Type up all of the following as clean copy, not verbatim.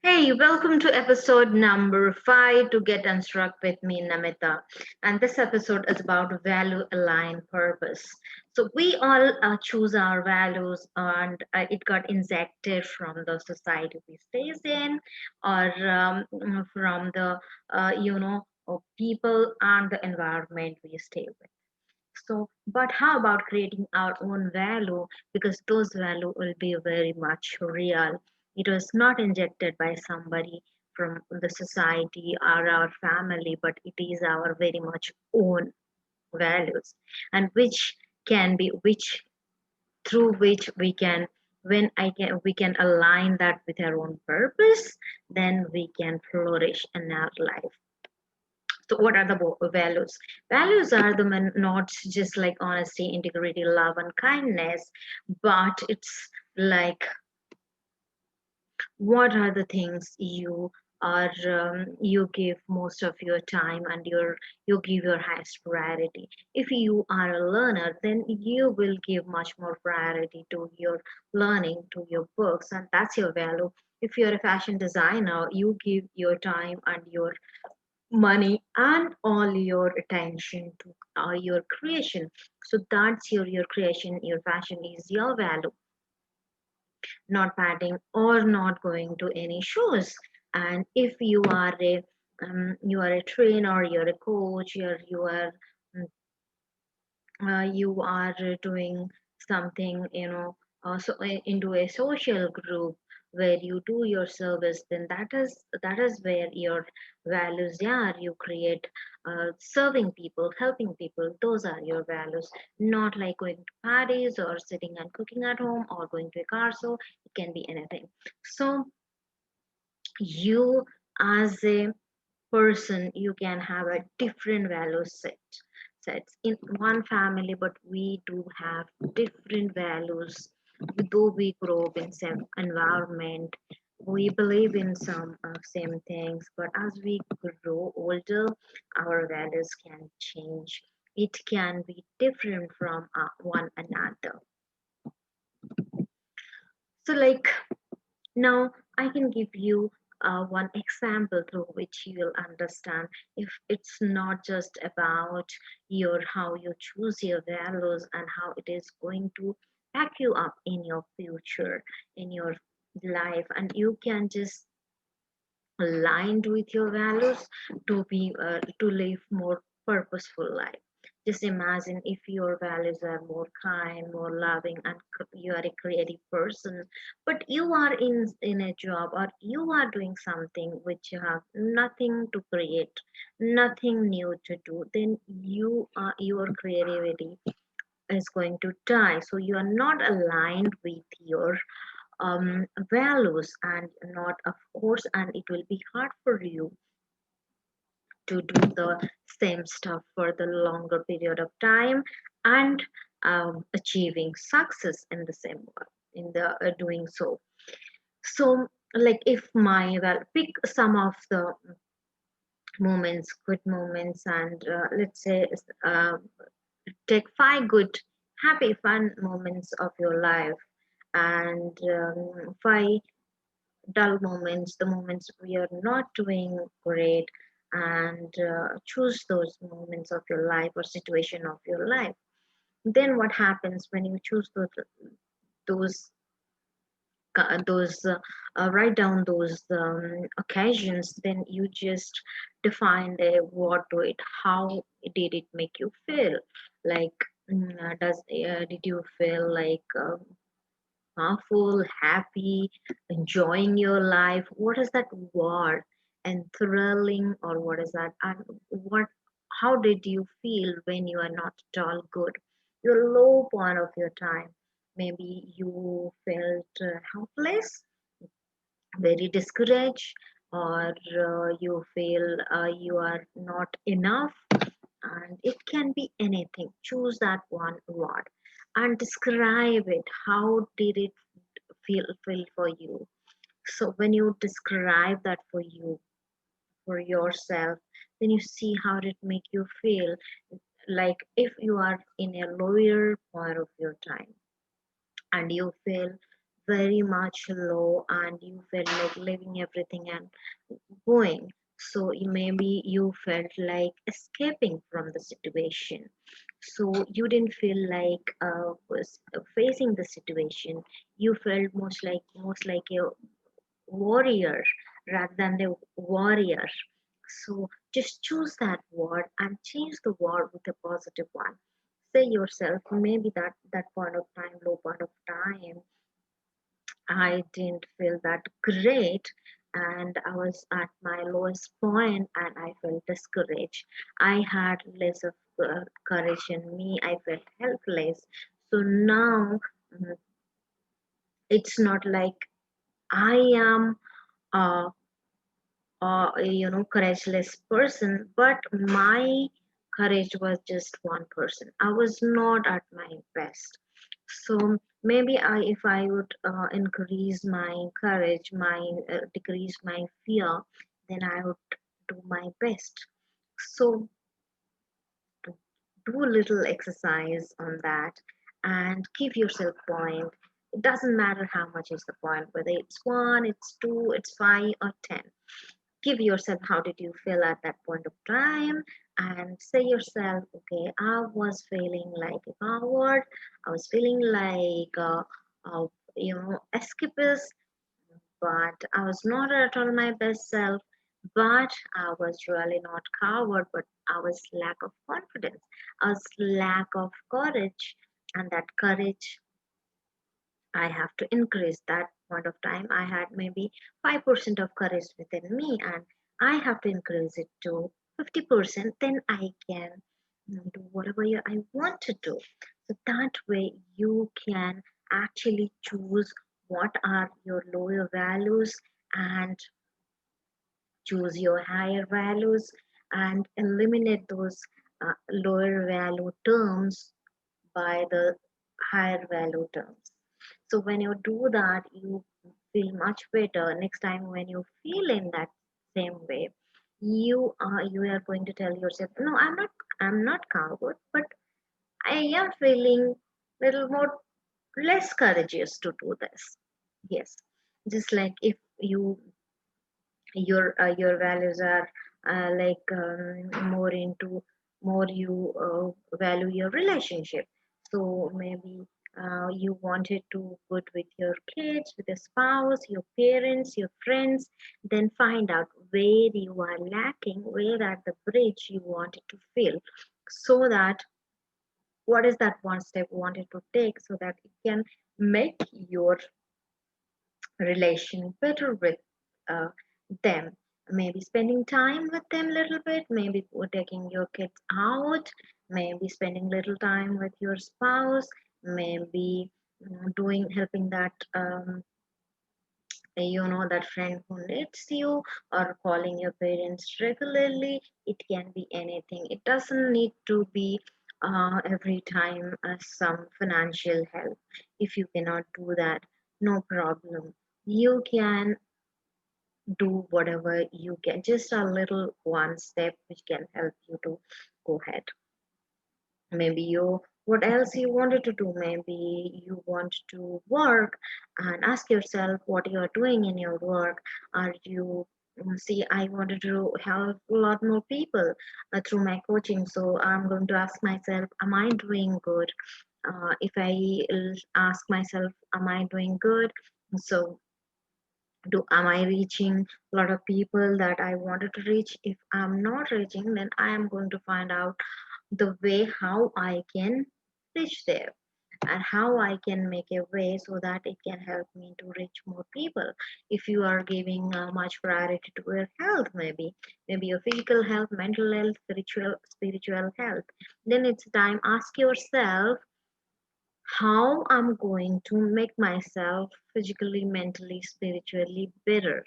Hey, welcome to episode number 5 to Get Unstruck with me, Namita. And this episode is about value aligned purpose. So, we all choose our values, and it got injected from the society we stays in, or from the people and the environment we stay with. So, but how about creating our own value? Because those value will be very much real. It was not injected by somebody from the society or our family, but it is our very much own values, and which can be which through which we can when I can we can align that with our own purpose, then we can flourish in our life. So, what are the values? Values are the not just like honesty, integrity, love, and kindness, but it's like what are the things you give most of your time and you give your highest priority. If you are a learner, then you will give much more priority to your learning, to your books, and that's your value. If you're a fashion designer, you give your time and your money and all your attention to your creation. So that's your creation, your passion is your value, not padding or not going to any shows. And if you are a trainer, you're a coach, mm, you are doing something, into a social group where you do your service, then that is where your values are. You create serving people, helping people. Those are your values, not like going to parties or sitting and cooking at home or going to a car show. It can be anything. So you, as a person, you can have a different value sets in one family, but we do have different values. Though we grow up in same environment, we believe in some same things, but as we grow older, our values can change. It can be different from one another. So like, now, I can give you one example through which you will understand if it's not just about your how you choose your values and how it is going to back you up in your future, in your life, and you can just aligned with your values to live more purposeful life. Just imagine if your values are more kind, more loving, and you are a creative person, but you are in a job or you are doing something which you have nothing to create, nothing new to do, then your creativity is going to die. So you are not aligned with your values, and not of course, and it will be hard for you to do the same stuff for the longer period of time and achieving success in the same way in the doing so. So like, if my well, pick some of the moments, good moments, and let's say uh, take 5 good, happy, fun moments of your life, and 5 dull moments, the moments we are not doing great, and choose those moments of your life or situation of your life. Then what happens when you choose those write down those occasions, then you just define the what to it, how did it make you feel, like does did you feel like powerful, happy, enjoying your life? What is that word? And thrilling, or what is that? And what? How did you feel when you are not at all good? Your low point of your time. Maybe you felt helpless, very discouraged, or you feel you are not enough, and it can be anything. Choose that one word and describe it. How did it feel for you? So when you describe that for you, for yourself, then you see how it make you feel. Like, if you are in a lower point of your time and you feel very much low and you felt like leaving everything and going. So maybe you felt like escaping from the situation. So you didn't feel like was facing the situation. You felt most like a warrior rather than the warrior. So just choose that word and change the word with a positive one. Say yourself, maybe that point of time, low point of time, I didn't feel that great, and I was at my lowest point and I felt discouraged. I had less of courage in me. I felt helpless. So now it's not like I am uh, courageous person, but my courage was just 1%. I was not at my best. So maybe if I would increase my courage, my decrease my fear, then I would do my best. So do a little exercise on that and give yourself point. It doesn't matter how much is the point, whether it's one, it's two, it's five, or 10. Give yourself how did you feel at that point of time, and say yourself, okay, I was feeling like a coward, I was feeling like uh, escapist, but I was not at all my best self. But I was really not coward, but I was lack of confidence, I was lack of courage, and that courage I have to increase. That point of time I had maybe 5% of courage within me, and I have to increase it to 50%. Then I can do whatever I want to do. So that way you can actually choose what are your lower values and choose your higher values and eliminate those lower value terms by the higher value terms. So when you do that, you feel much better. Next time when you feel in that same way, you are going to tell yourself, no, I'm not coward, but I am feeling little more less courageous to do this. Yes, just like if your values are more into more you value your relationship, so maybe you wanted to put with your kids, with your spouse, your parents, your friends, then find out where you are lacking, where at the bridge you wanted to fill, so that what is that one step you wanted to take so that it can make your relation better with uh, them, maybe spending time with them a little bit, maybe taking your kids out, maybe spending little time with your spouse, maybe doing helping that that friend who needs you, or calling your parents regularly. It can be anything, it doesn't need to be every time some financial help. If you cannot do that, no problem, you can do whatever you can, just a little one step which can help you to go ahead. Maybe you, what else you wanted to do, maybe you want to work, and ask yourself what you are doing in your work. Are you see, I wanted to help a lot more people through my coaching, so I'm going to ask myself, am I doing good? If I ask myself, am I doing good? So do am I reaching a lot of people that I wanted to reach? If I'm not reaching, then I am going to find out the way how I can reach there, and how I can make a way so that it can help me to reach more people. If you are giving much priority to your health, maybe your physical health, mental health, spiritual health, then it's time ask yourself how I'm going to make myself physically, mentally, spiritually better,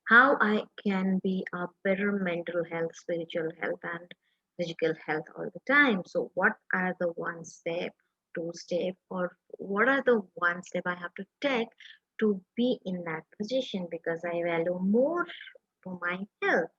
how I can be a better mental health, spiritual health, and physical health all the time. So, what are the one step, two step, or what are the one step I have to take to be in that position, because I value more to my health,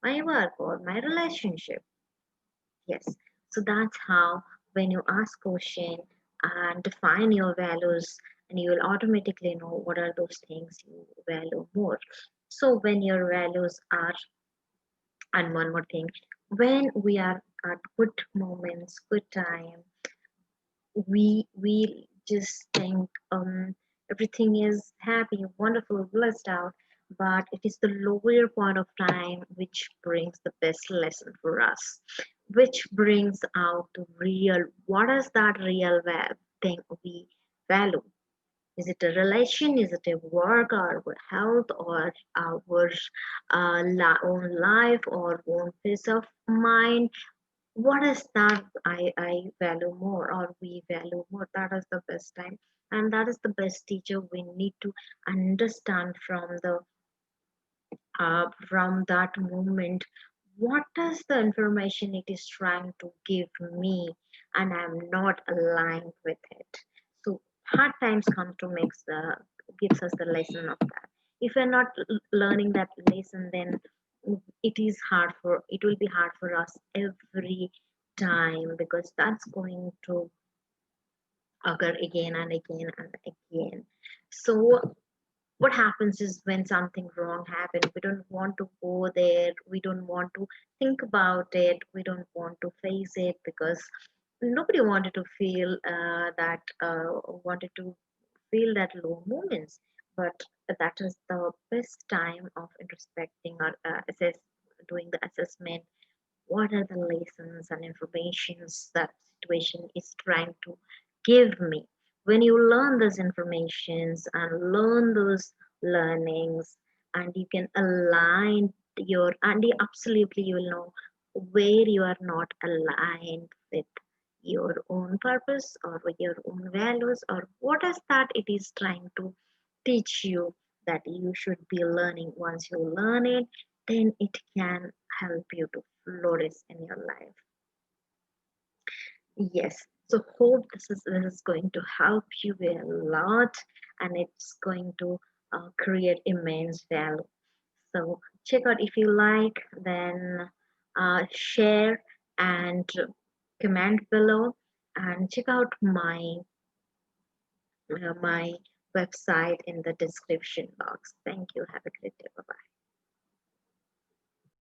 my work, or my relationship? Yes. So that's how when you ask question and define your values and you will automatically know what are those things you value more. So when your values are, and one more thing, when we are at good moments, good time, we just think everything is happy, wonderful, blessed out, but it is the lower point of time which brings the best lesson for us, which brings out the real, what is that real thing we value. Is it a relation? Is it a work or health or our own life or own peace of mind? What is that I value more or we value more? That is the best time, and that is the best teacher we need to understand from that moment. What is the information it is trying to give me, and I'm not aligned with it. So hard times come to makes the gives us the lesson of that. If we're not learning that lesson, then it will be hard for us every time, because that's going to occur again and again and again. So what happens is when something wrong happens, we don't want to go there, we don't want to think about it, we don't want to face it, because nobody wanted to feel wanted to feel that low moments. But that is the best time of introspecting or doing the assessment. What are the lessons and informations that situation is trying to give me? When you learn those informations and learn those learnings, and you can align your, and you absolutely you will know where you are not aligned with your own purpose or with your own values, or what is that it is trying to teach you that you should be learning. Once you learn it, then it can help you to flourish in your life. Yes. So hope this is going to help you a lot, and it's going to create immense value. So check out if you like, then share and comment below, and check out my website in the description box. Thank you. Have a great day. Bye bye.